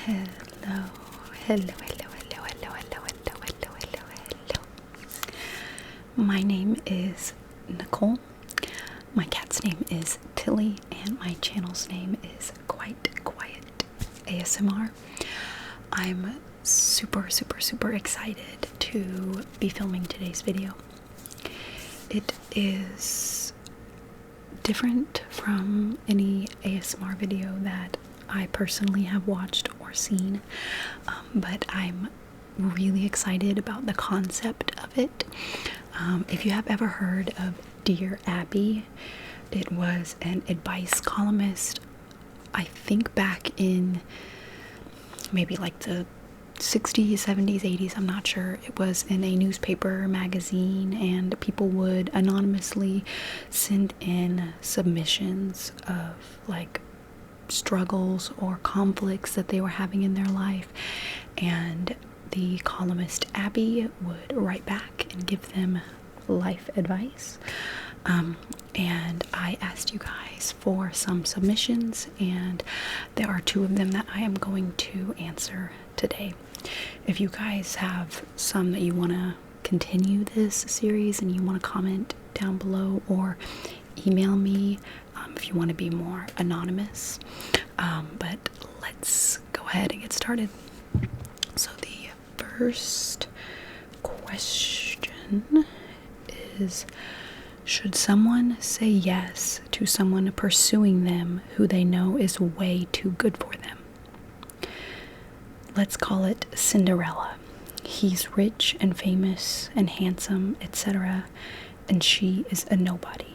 Hello, hello, hello, hello, hello, hello, hello, hello, hello, hello. My name is Nicole. My cat's name is Tilly, and my channel's name is Quite Quiet ASMR. I'm super excited to be filming today's video. It is different from any ASMR video that I personally have watched or seen, but I'm really excited about the concept of it. If you have ever heard of Dear Abby, it was an advice columnist, I think back in maybe like the 60s, 70s, 80s, I'm not sure. It was in a newspaper magazine, and people would anonymously send in submissions of like struggles or conflicts that they were having in their life, and the columnist Abby would write back and give them life advice. And I asked you guys for some submissions, and there are 2 of them that I am going to answer today. If you guys have some that you want to continue this series and you want to comment down below or email me if you want to be more anonymous. But let's go ahead and get started. So the first question is, should someone say yes to someone pursuing them who they know is way too good for them? Let's call it Cinderella. He's rich and famous and handsome, etc., and she is a nobody.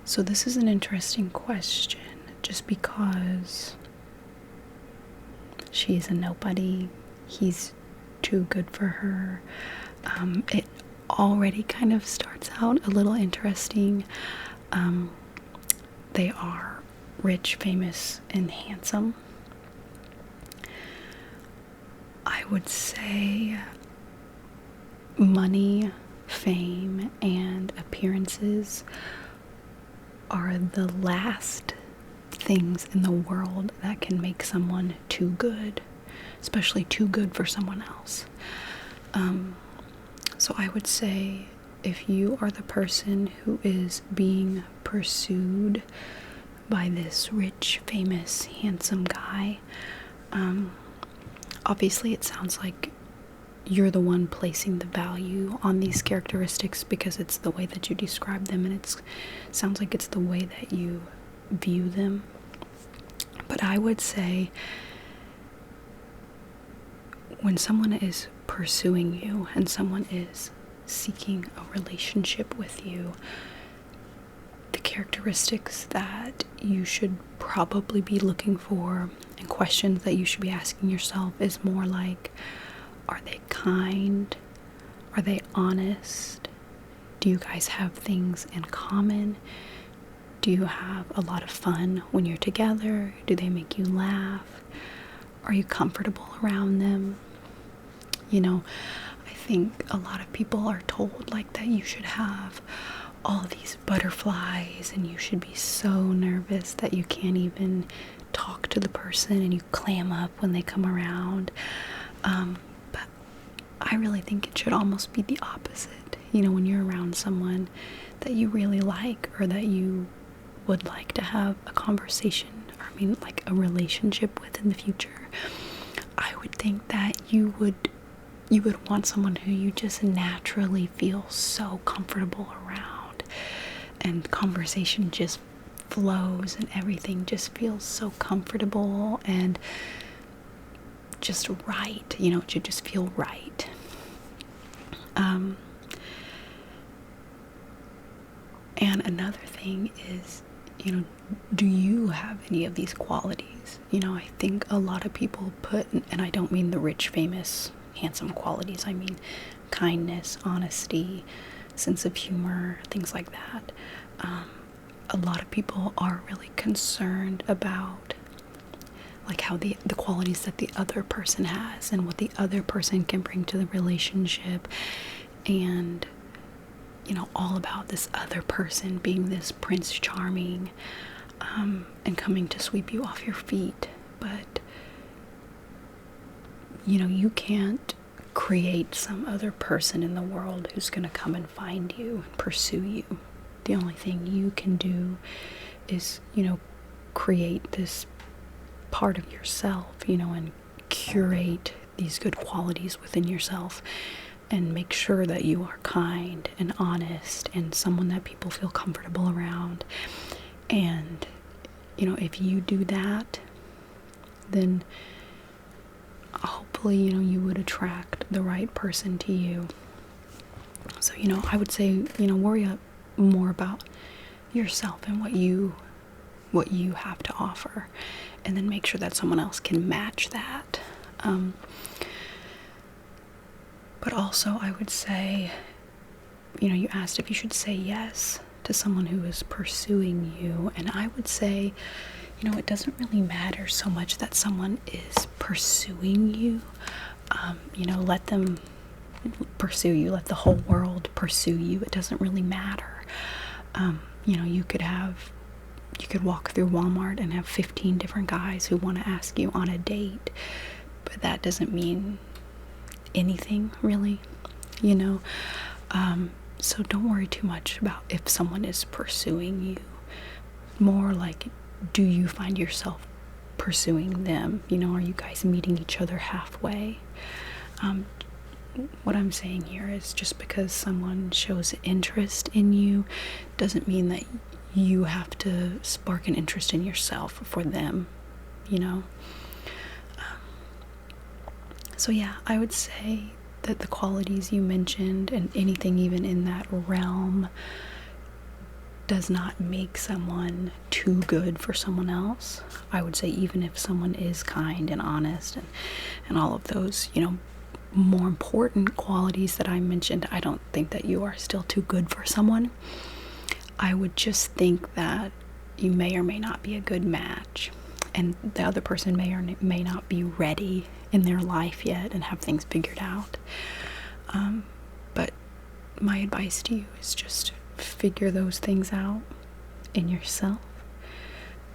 So this is an interesting question, just because she is a nobody, he's too good for her. It already kind of starts out a little interesting. They are rich, famous, and handsome. I would say money, fame, and appearances are the last things in the world that can make someone too good, especially too good for someone else. So I would say, if you are the person who is being pursued by this rich, famous, handsome guy, obviously it sounds like you're the one placing the value on these characteristics because it's the way that you describe them, and it sounds like it's the way that you view them. But I would say, when someone is pursuing you and someone is seeking a relationship with you, the characteristics that you should probably be looking for and questions that you should be asking yourself is more like, are they kind? Are they honest? Do you guys have things in common? Do you have a lot of fun when you're together? Do they make you laugh? Are you comfortable around them? You know, I think a lot of people are told like that you should have all these butterflies and you should be so nervous that you can't even talk to the person and you clam up when they come around. But I really think it should almost be the opposite. You know, when you're around someone that you really like, or that you would like to have a conversation, or I mean like a relationship with in the future, I would think that you would want someone who you just naturally feel so comfortable around, and conversation just flows and everything just feels so comfortable and just right. You know, it should just feel right. And another thing is, you know, do you have any of these qualities? You know, I think a lot of people put, and I don't mean the rich, famous, handsome qualities, I mean kindness, honesty, sense of humor, things like that. A lot of people are really concerned about like how the qualities that the other person has and what the other person can bring to the relationship, and you know, all about this other person being this Prince Charming. and coming to sweep you off your feet. But, you know, you can't create some other person in the world who's going to come and find you and pursue you. The only thing you can do is, you know, create this part of yourself, you know, and curate these good qualities within yourself and make sure that you are kind and honest and someone that people feel comfortable around. And, you know, if you do that, then hopefully, you know, you would attract the right person to you. So, you know, I would say, you know, worry more about yourself and what you have to offer, and then make sure that someone else can match that. But also, I would say, you know, you asked if you should say yes to someone who is pursuing you, and I would say, you know, it doesn't really matter so much that someone is pursuing you. You know, let them pursue you. Let the whole world pursue you. It doesn't really matter. You know, you could walk through Walmart and have 15 different guys who want to ask you on a date, but that doesn't mean anything, really, you know. So don't worry too much about if someone is pursuing you. More like, do you find yourself pursuing them? You know, are you guys meeting each other halfway? What I'm saying here is, just because someone shows interest in you doesn't mean that you have to spark an interest in yourself for them, you know. So yeah, I would say that the qualities you mentioned and anything even in that realm does not make someone too good for someone else. I would say even if someone is kind and honest and all of those, you know, more important qualities that I mentioned, I don't think that you are still too good for someone. I would just think that you may or may not be a good match, and the other person may or may not be ready in their life yet and have things figured out. But my advice to you is just figure those things out in yourself.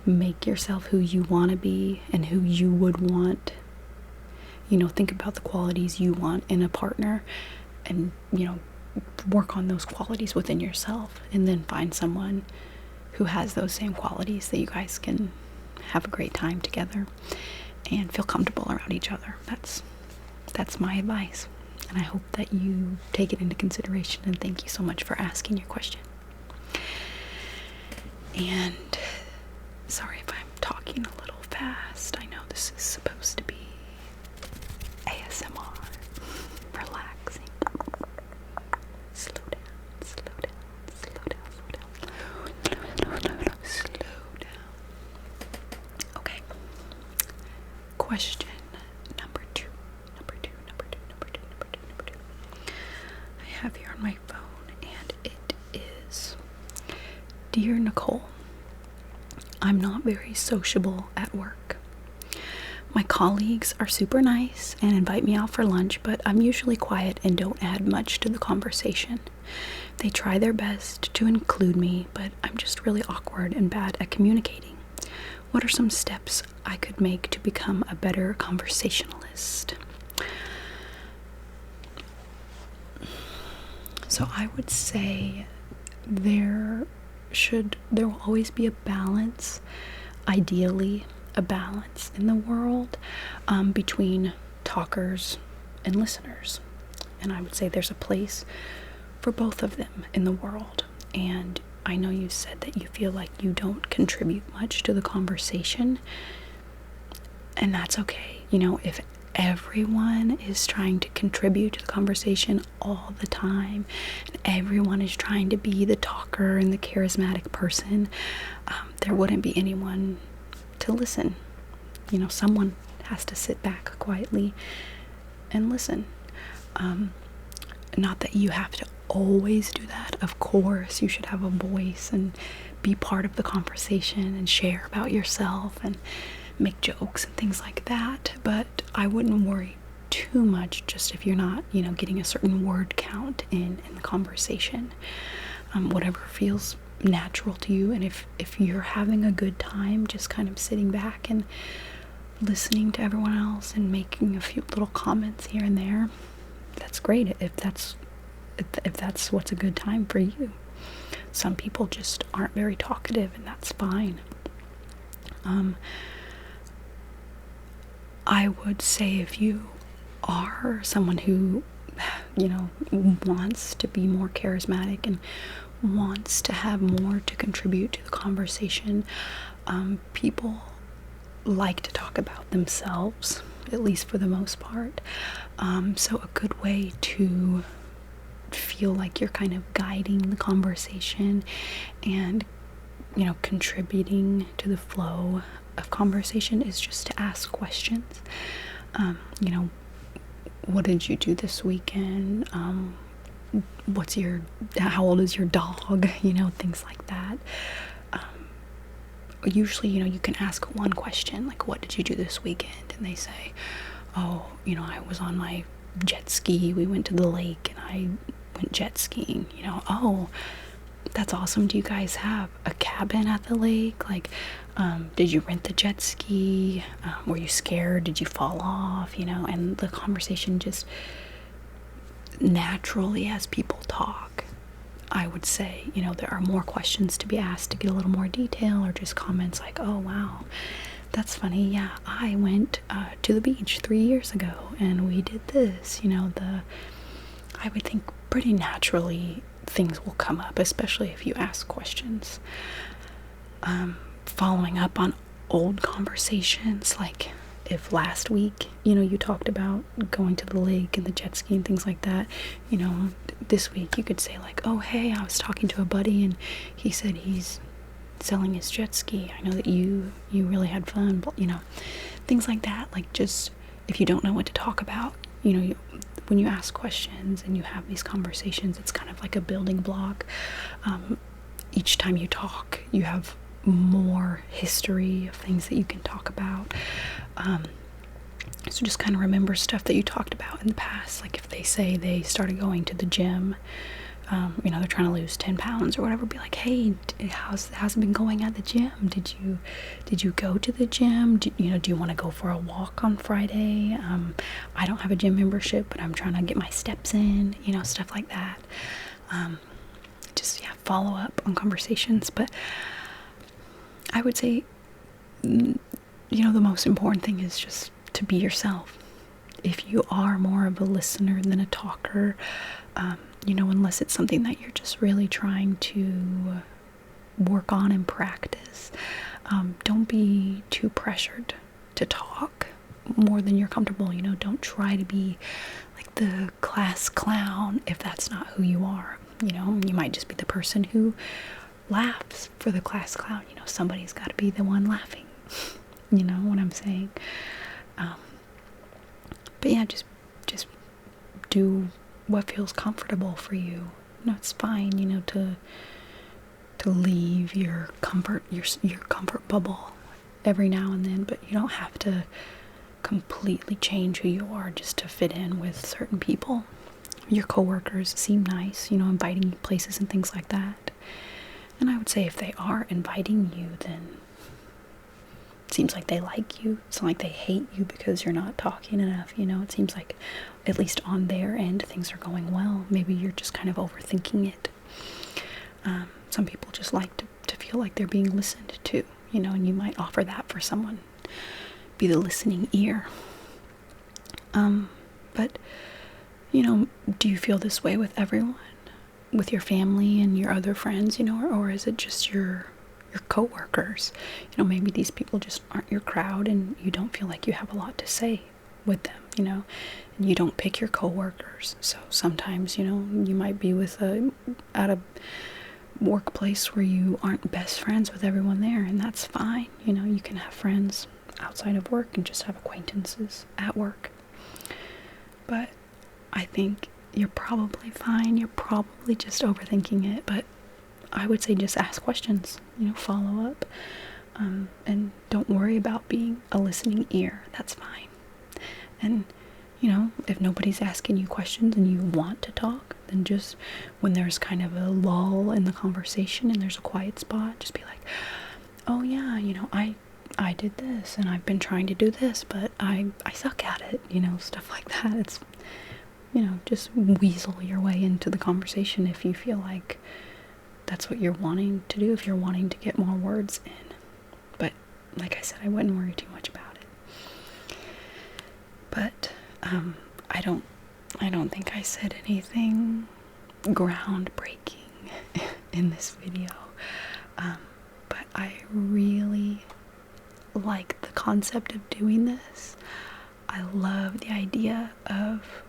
Make yourself who you want to be and who you would want. You know, think about the qualities you want in a partner, and, you know, work on those qualities within yourself, and then find someone who has those same qualities that you guys can have a great time together and feel comfortable around each other. That's my advice, and I hope that you take it into consideration, and thank you so much for asking your question. And sorry if I'm talking a little fast. I know this is supposed to be ASMR, relaxing. Slow down, slow down, slow down, slow down, slow down. Okay. Question number two. I have here on my phone, and it is: Dear Nicole, I'm not very sociable at work. My colleagues are super nice and invite me out for lunch, but I'm usually quiet and don't add much to the conversation. They try their best to include me, but I'm just really awkward and bad at communicating. What are some steps I could make to become a better conversationalist? So I would say there will always be a balance, ideally a balance in the world between talkers and listeners. And I would say there's a place for both of them in the world. And I know you said that you feel like you don't contribute much to the conversation, and that's okay. You know, if everyone is trying to contribute to the conversation all the time, and everyone is trying to be the talker and the charismatic person, there wouldn't be anyone to listen. You know, someone has to sit back quietly and listen. Not that you have to always do that. Of course, you should have a voice and be part of the conversation and share about yourself and make jokes and things like that. But I wouldn't worry too much just if you're not, you know, getting a certain word count in the conversation. Whatever feels natural to you, and if you're having a good time just kind of sitting back and listening to everyone else and making a few little comments here and there, that's great. If that's what's a good time for you. Some people just aren't very talkative, and that's fine. I would say if you are someone who, wants to be more charismatic and wants to have more to contribute to the conversation, people like to talk about themselves, at least for the most part. So a good way to feel like you're kind of guiding the conversation and, contributing to the flow of conversation is just to ask questions. What did you do this weekend? How old is your dog? Things like that. Usually, you can ask one question, like, what did you do this weekend? And they say, oh, I was on my jet ski. We went to the lake and I went jet skiing. Oh, that's awesome. Do you guys have a cabin at the lake? Like, did you rent the jet ski? Were you scared? Did you fall off? And the conversation just naturally, as people talk, I would say, there are more questions to be asked to get a little more detail, or just comments like, oh, wow, that's funny. Yeah, I went to the beach 3 years ago and we did this. I would think pretty naturally things will come up, especially if you ask questions. Following up on old conversations, like if last week, you talked about going to the lake and the jet ski and things like that, this week you could say like, oh, hey, I was talking to a buddy and he said he's selling his jet ski. I know that you really had fun, but, things like that. Like, just if you don't know what to talk about, when you ask questions and you have these conversations, it's kind of like a building block. Each time you talk, you have more history of things that you can talk about. So just kind of remember stuff that you talked about in the past. Like if they say they started going to the gym, they're trying to lose 10 pounds or whatever, be like, hey, how's it been going at the gym? Did you go to the gym? Do you want to go for a walk on Friday? I don't have a gym membership, but I'm trying to get my steps in, stuff like that. Follow up on conversations. But I would say, the most important thing is just to be yourself. If you are more of a listener than a talker, unless it's something that you're just really trying to work on and practice, don't be too pressured to talk more than you're comfortable. Don't try to be like the class clown if that's not who you are. You might just be the person who laughs for the class clown. Somebody's got to be the one laughing. You know what I'm saying? But yeah, just do what feels comfortable for you. It's fine, to leave your comfort bubble every now and then, but you don't have to completely change who you are just to fit in with certain people. Your coworkers seem nice, inviting you places and things like that. And I would say if they are inviting you, then it seems like they like you. It's not like they hate you because you're not talking enough. It seems like, at least on their end, things are going well. Maybe you're just kind of overthinking it. Some people just like to feel like they're being listened to, and you might offer that for someone. Be the listening ear. But, do you feel this way with everyone? With your family and your other friends, or is it just your coworkers? Maybe these people just aren't your crowd and you don't feel like you have a lot to say with them, and you don't pick your coworkers. So sometimes, you might be at a workplace where you aren't best friends with everyone there, and that's fine. You can have friends outside of work and just have acquaintances at work. But I think you're probably fine. You're probably just overthinking it, but I would say just ask questions, follow up, and don't worry about being a listening ear. That's fine. And, if nobody's asking you questions and you want to talk, then just when there's kind of a lull in the conversation and there's a quiet spot, just be like, oh yeah, I did this and I've been trying to do this, but I suck at it, stuff like that. It's, just weasel your way into the conversation if you feel like that's what you're wanting to do, if you're wanting to get more words in. But like I said, I wouldn't worry too much about it. But I don't think I said anything groundbreaking in this video. But I really like the concept of doing this. I love the idea of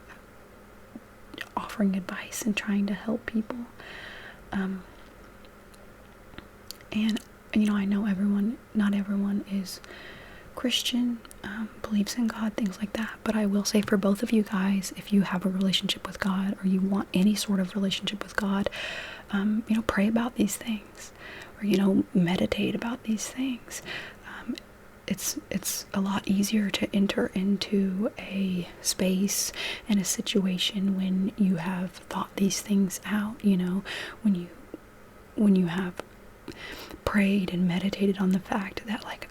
offering advice and trying to help people. And I know not everyone is Christian, believes in God, things like that. But I will say, for both of you guys, if you have a relationship with God or you want any sort of relationship with God, pray about these things, or meditate about these things. It's a lot easier to enter into a space and a situation when you have thought these things out, when you have prayed and meditated on the fact that, like,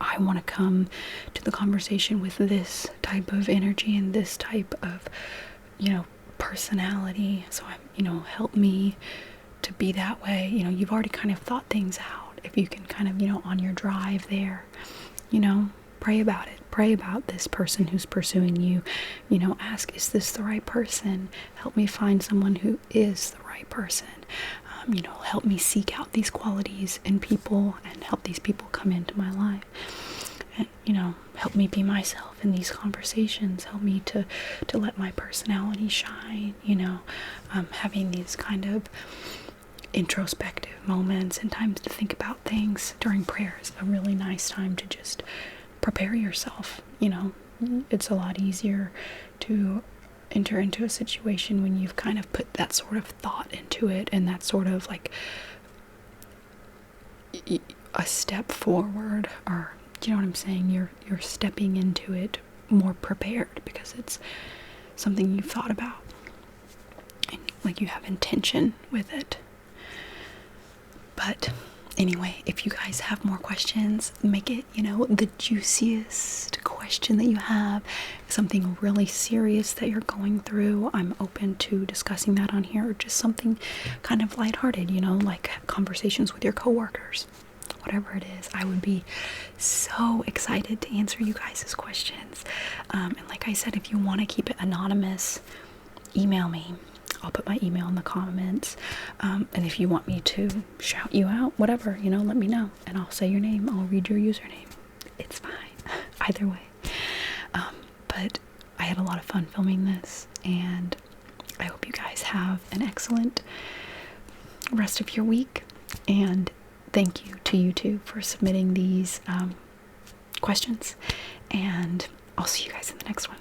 I want to come to the conversation with this type of energy and this type of, personality. So help me to be that way. You've already kind of thought things out. If you can kind of, on your drive there, pray about it. Pray about this person who's pursuing you. Ask, is this the right person? Help me find someone who is the right person. Help me seek out these qualities in people and help these people come into my life. And, help me be myself in these conversations. Help me to let my personality shine. Having these kind of introspective moments and times to think about things during prayer is a really nice time to just prepare yourself. It's a lot easier to enter into a situation when you've kind of put that sort of thought into it and that sort of like a step forward, or do you know what I'm saying? You're stepping into it more prepared because it's something you've thought about and like you have intention with it. But anyway, if you guys have more questions, make it, the juiciest question that you have, something really serious that you're going through. I'm open to discussing that on here, or just something kind of lighthearted, like conversations with your coworkers, whatever it is. I would be so excited to answer you guys' questions. And like I said, if you want to keep it anonymous, email me. I'll put my email in the comments, and if you want me to shout you out, whatever, let me know, and I'll say your name. I'll read your username. It's fine. Either way. But I had a lot of fun filming this, and I hope you guys have an excellent rest of your week, and thank you to YouTube for submitting these questions, and I'll see you guys in the next one.